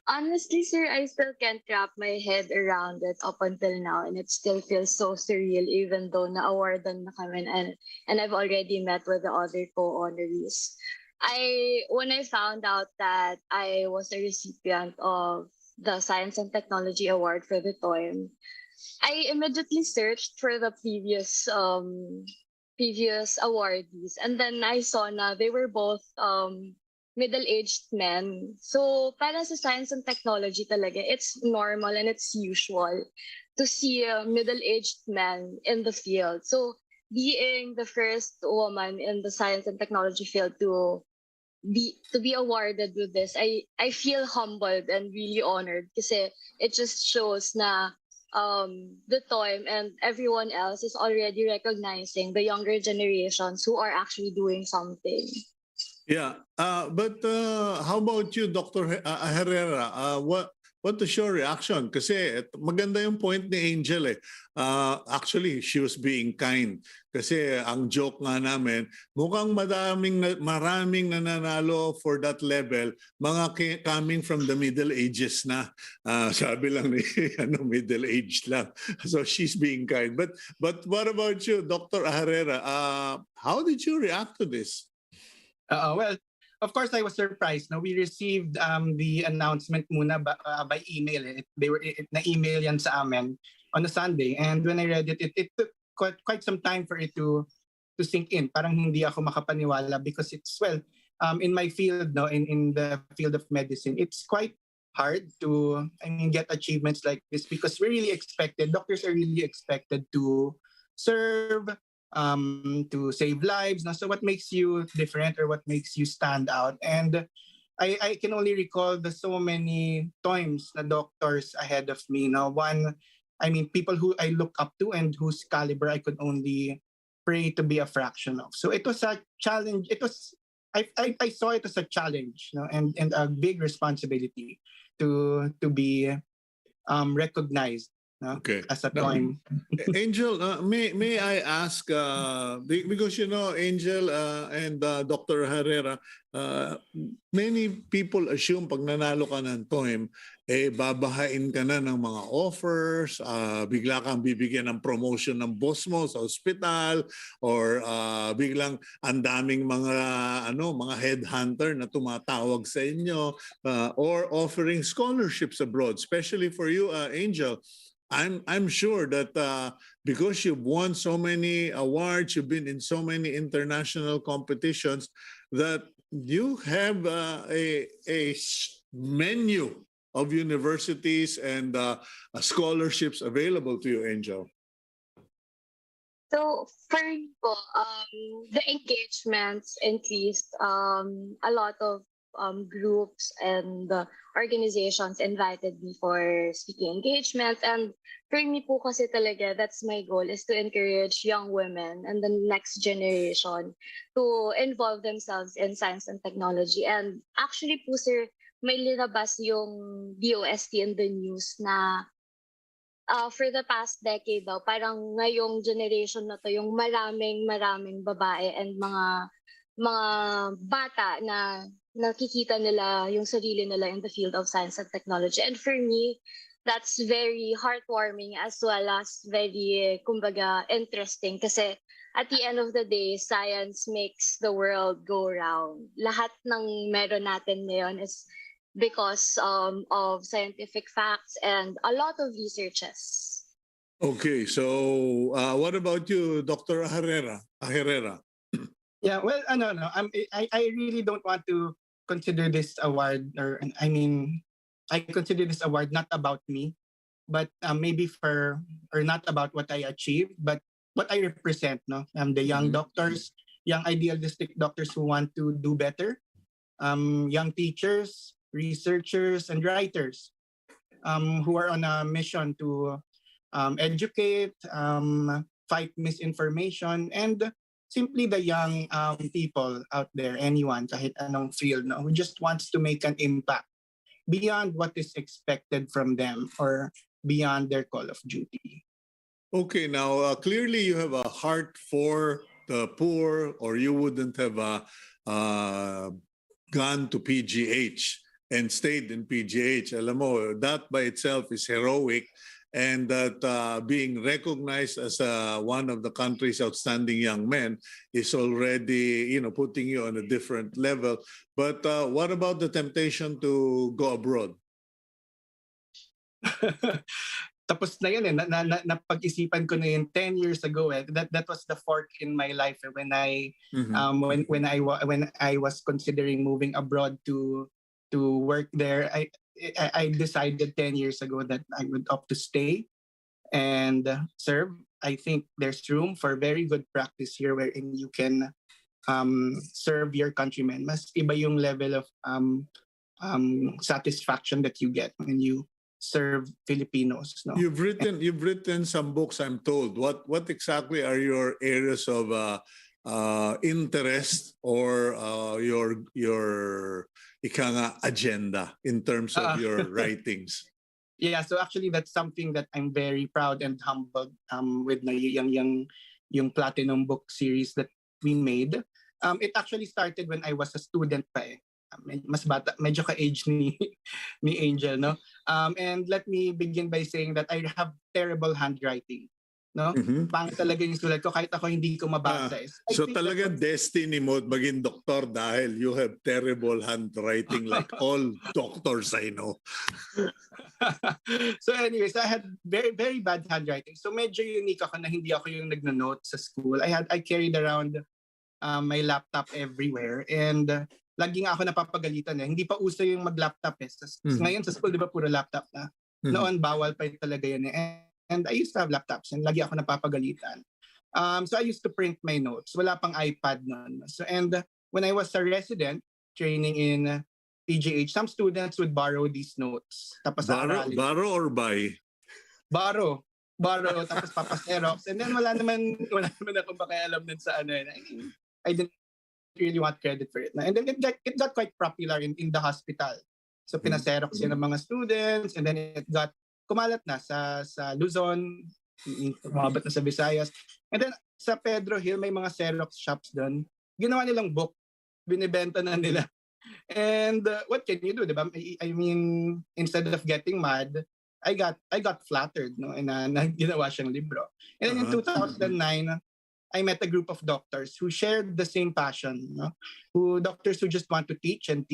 Honestly, sir, I still can't wrap my head around it up until now, and it still feels so surreal, even though na-awardan na kami and I've already met with the other co-honorees. When I found out that I was a recipient of the Science and Technology Award for the TOYM, I immediately searched for the previous awardees, and then I saw na they were both middle-aged men. So, para sa science and technology talaga, it's normal and it's usual to see a middle-aged man in the field. So, being the first woman in the science and technology field to be awarded with this, I feel humbled and really honored, kasi it just shows na the TOYM and everyone else is already recognizing the younger generations who are actually doing something. Yeah, but how about you, Dr. Herrera? What was your reaction? Kasi maganda yung point ni Angel eh. Actually, she was being kind. Kasi ang joke nga namin, mukhang maraming nananalo for that level, mga coming from the Middle Ages na. Sabi lang ni middle aged lang. So she's being kind. But what about you, Dr. Aherrera? How did you react to this? Well, of course, I was surprised. No, we received the announcement muna by email. Na-email yan sa amin on a Sunday. And when I read it took quite some time for it to sink in. Parang hindi ako makapaniwala, because it's, in my field, no, in the field of medicine, it's quite hard to, get achievements like this, because doctors are really expected to serve, to save lives. So what makes you different, or what makes you stand out? And I can only recall the so many times na doctors ahead of me. People who I look up to and whose caliber I could only pray to be a fraction of. So it was a challenge. I saw it as a challenge, and a big responsibility to be recognized. Okay. As a TOYM. Angel, may I ask, because Angel and Dr. Herrera, many people assume pag nanalo ka ng TOYM, babahain ka na ng mga offers, bigla kang bibigyan ng promotion ng boss mo sa hospital, or biglang ang daming mga headhunter na tumatawag sa inyo, or offering scholarships abroad, especially for you, Angel. I'm sure that because you've won so many awards, you've been in so many international competitions, that you have a menu of universities and scholarships available to you, Angel. So for me po, the engagements increased. A lot of groups and organizations invited me for speaking engagements. And for me po kasi talaga, that's my goal, is to encourage young women and the next generation to involve themselves in science and technology. And actually po sir, may linabas yung DOST in the news na for the past decade daw, parang ngayong generation na to, yung maraming babae and mga bata na nakikita nila yung sarili nila in the field of science and technology. And for me, that's very heartwarming as well as very, kumbaga, interesting kasi at the end of the day, science makes the world go round. Lahat ng meron natin ngayon is because of scientific facts and a lot of researches. Okay, so what about you, Dr. Aherrera? Yeah, well, no. I really don't want to consider this award, or I mean, I consider this award not about me, but maybe not about what I achieved, but what I represent. No, the young doctors, young idealistic doctors who want to do better, young teachers, researchers, and writers, who are on a mission to educate, fight misinformation, and simply the young people out there, anyone, kahit anong field, no, who just wants to make an impact beyond what is expected from them or beyond their call of duty. Okay, now clearly you have a heart for the poor, or you wouldn't have gone to PGH and stayed in PGH. Alam mo, that by itself is heroic, and that being recognized as one of the country's outstanding young men is already, putting you on a different level. But what about the temptation to go abroad? Tapos na yun eh. Napag-isipan ko na yun 10 years ago eh. That was the fork in my life when I when I was considering moving abroad to work there. I decided 10 years ago that I would opt to stay and serve. I think there's room for very good practice here wherein you can serve your countrymen. Mas iba yung level of satisfaction that you get when you serve Filipinos. No? You've written some books, I'm told. What exactly are your areas of interest or your agenda in terms of your writings? Yeah, so actually that's something that I'm very proud and humbled with yung Platinum book series that we made. It actually started when I was a student pa eh. Mas bata, medyo ka-age ni Angel, no? And let me begin by saying that I have terrible handwriting. No? Pangit talaga yung sulat ko kahit ako hindi ko mabasa. So talaga destiny mo maging doktor dahil you have terrible handwriting like all doctors I know. So anyways, I had very, very bad handwriting. So medyo unique ako na hindi ako yung nagno-note sa school. I carried around my laptop everywhere, and lagi nga ako napapagalitan eh. Hindi pa uso yung mag-laptop eh. Ngayon sa school, di ba, puro laptop na. Noon, bawal pa talaga yun eh. And I used to have laptops and lagi ako napapagalitan. So I used to print my notes. Wala pang iPad noon. So, and when I was a resident training in PGH, some students would borrow these notes. Tapos borrow or buy? Borrow, tapos papaserox. And then wala naman akong pakialam din sa ano. I didn't really want credit for it. And then it got quite popular in the hospital. So pinaserox yan ng mga students, and then it got kumalat na sa Luzon, umabot na sa Visayas. And then sa Pedro Hill, may mga Xerox shops doon. Ginawa nilang book. Binibenta na nila. And what can you do, diba? I mean, instead of getting mad, I got flattered, no? And ginawa siyang libro. And then in 2009, I met a group of doctors who shared the same passion, no? Doctors who just want to teach and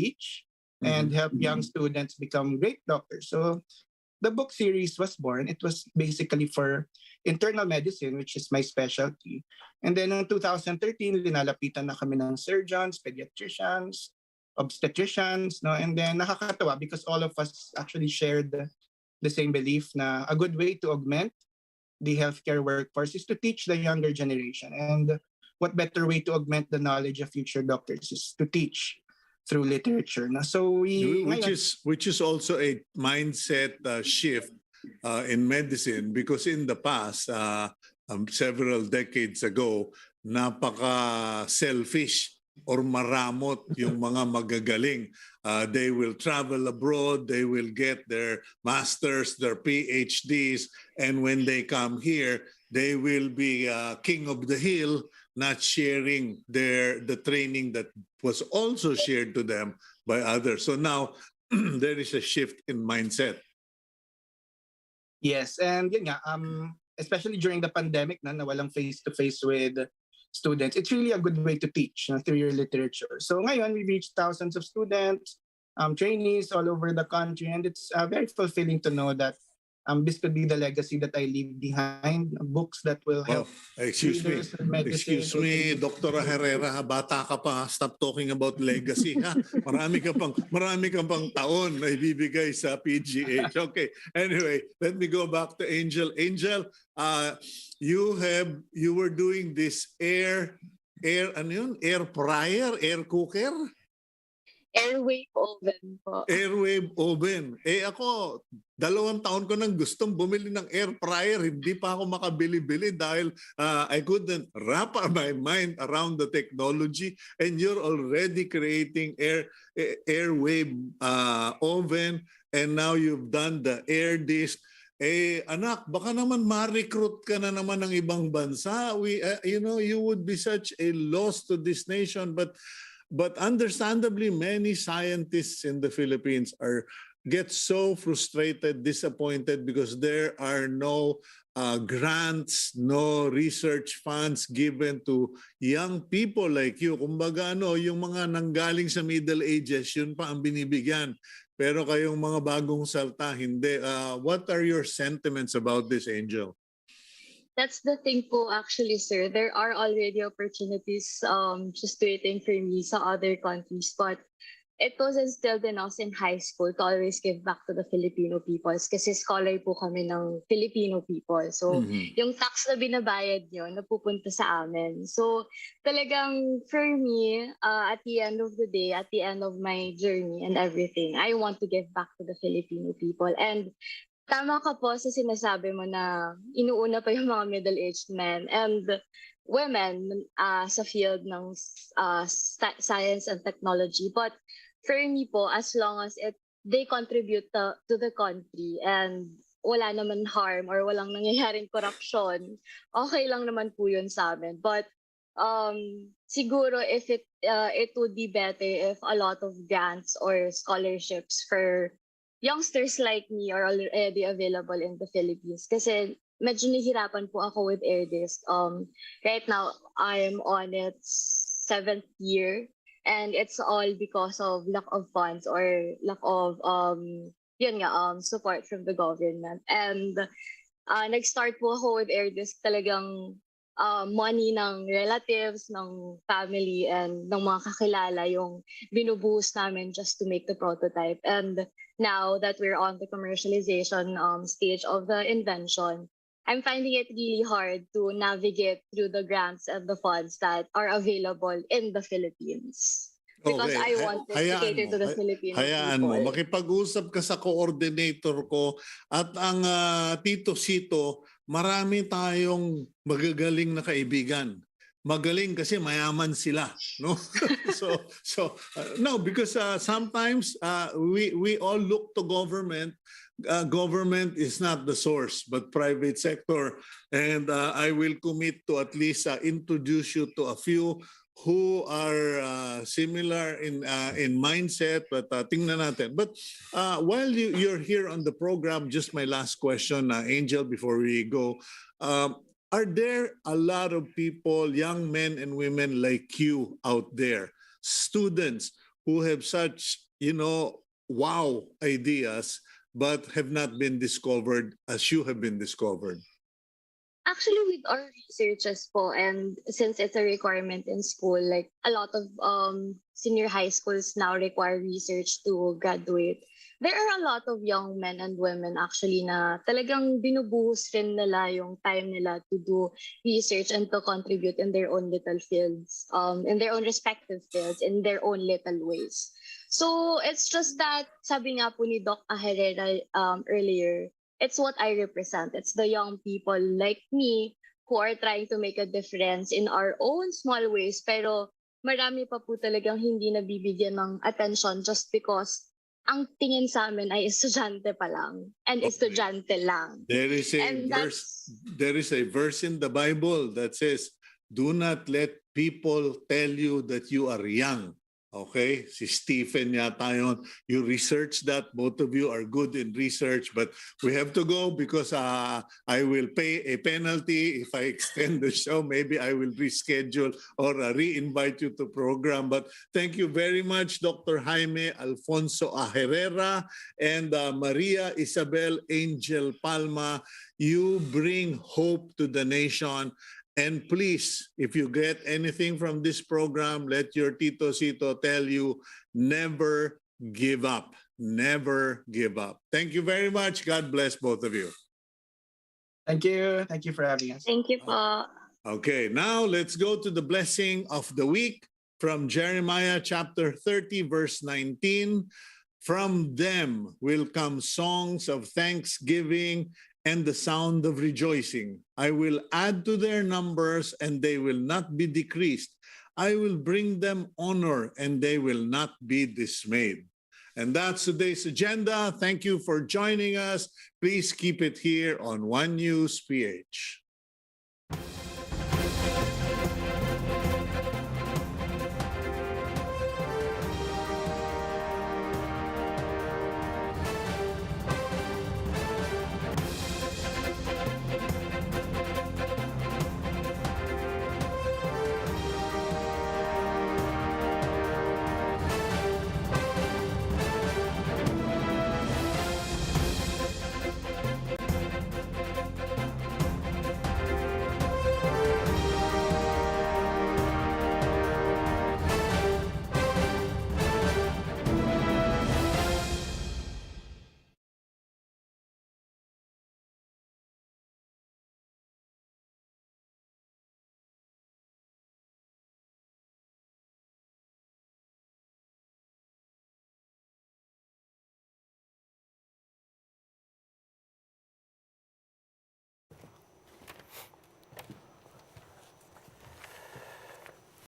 help young students become great doctors. So the book series was born. It was basically for internal medicine, which is my specialty. And then in 2013, linalapitan na kami ng surgeons, pediatricians, obstetricians, no? And then nakakatawa because all of us actually shared the same belief na a good way to augment the healthcare workforce is to teach the younger generation. And what better way to augment the knowledge of future doctors is to teach through literature. No? So which is also a mindset shift in medicine, because in the past, several decades ago, napaka selfish or maramot yung mga magagaling. They will travel abroad, they will get their masters, their PhDs, and when they come here, they will be king of the hill, not sharing the training that was also shared to them by others. So now there is a shift in mindset. Yes, and yun nga, especially during the pandemic na walang face-to-face with students, it's really a good way to teach through your literature. So ngayon, we reached thousands of students, trainees all over the country, and it's very fulfilling to know that this could be the legacy that I leave behind, books that will help. Excuse me, Dr. Aherrera, bata ka pa, stop talking about legacy. Ha? Marami ka pang taon na ibibigay sa PGH. Okay, anyway, let me go back to Angel. Angel, you were doing this air fryer, air cooker? Airwave oven po. Airwave oven. Ako, 2 taon ko nang gustong bumili ng air fryer. Hindi pa ako makabili-bili dahil I couldn't wrap my mind around the technology. And you're already creating airwave oven, and now you've done the air dish. Anak, baka naman ma-recruit ka na naman ng ibang bansa. You would be such a loss to this nation. But understandably, many scientists in the Philippines get so frustrated, disappointed, because there are no grants, no research funds given to young people like you. Kumbaga, yung mga nanggaling sa Middle Ages, yun pa ang binibigyan. Pero kayong mga bagong salta, hindi. What are your sentiments about this, Angel? That's the thing po actually, sir. There are already opportunities just waiting for me sa other countries. But it was instilled in us in high school to always give back to the Filipino peoples kasi scholar po kami ng Filipino people. So yung tax na binabayad nyo, napupunta sa amin. So talagang for me, at the end of the day, at the end of my journey and everything, I want to give back to the Filipino people. And tama ka po sa sinasabi mo na inuuna pa yung mga middle-aged men and women sa field ng science and technology. But for me po, as long as they contribute to the country and wala naman harm or walang nangyayaring corruption, okay lang naman po yun sa amin. But siguro if it would be better if a lot of grants or scholarships for youngsters like me are already available in the Philippines. Kasi medyo nahihirapan po ako with AirDisc. Right now, I'm on its 7th year. And it's all because of lack of funds or lack of support from the government. And nag-start po ako with AirDisc talagang money ng relatives, ng family, and ng mga kakilala yung binubuhos namin just to make the prototype. And now that we're on the commercialization stage of the invention, I'm finding it really hard to navigate through the grants and the funds that are available in the Philippines. Because I want to cater to the Filipino hayaan people. mo, makipag-usap ka sa coordinator ko at ang Tito Cito, marami tayong magagaling na kaibigan. Magaling kasi mayaman sila, no? No, because sometimes we all look to government. Government is not the source, but private sector. And I will commit to at least introduce you to a few who are similar in mindset, but tingnan natin. But while you're here on the program, just my last question, Angel, before we go. Are there a lot of people, young men and women like you out there, students who have such, wow ideas, but have not been discovered as you have been discovered? Actually, with our researches po, and since it's a requirement in school, like a lot of senior high schools now require research to graduate. there are a lot of young men and women actually na talagang binubuhos rin nila yung time nila to do research and to contribute in their own little fields, in their own respective fields, in their own little ways. So it's just that, sabi nga po ni Doc Aherrera earlier, it's what I represent. It's the young people like me who are trying to make a difference in our own small ways, pero marami pa po talagang hindi nabibigyan ng attention just because ang tingin sa amin ay estudyante pa lang and Okay. estudyante lang. There is a And verse. There is a verse in the Bible that says, "Do not let people tell you that you are young." Okay, si Stephen yata yun. You research that. Both of you are good in research, but we have to go because I will pay a penalty if I extend the show. Maybe I will reschedule or re-invite you to program. But thank you very much, Dr. Jaime Alfonso Aherrera and Maria Yzabell Angel Palma. You bring hope to the nation. And please, if you get anything from this program, let your Tito Cito tell you, never give up. Never give up. Thank you very much. God bless both of you. Thank you. Thank you for having us. Thank you po. Okay, now let's go to the blessing of the week from Jeremiah chapter 30, verse 19. From them will come songs of thanksgiving and the sound of rejoicing. I will add to their numbers, and they will not be decreased. I will bring them honor, and they will not be dismayed. And that's today's agenda. Thank you for joining us. Please keep it here on One News PH.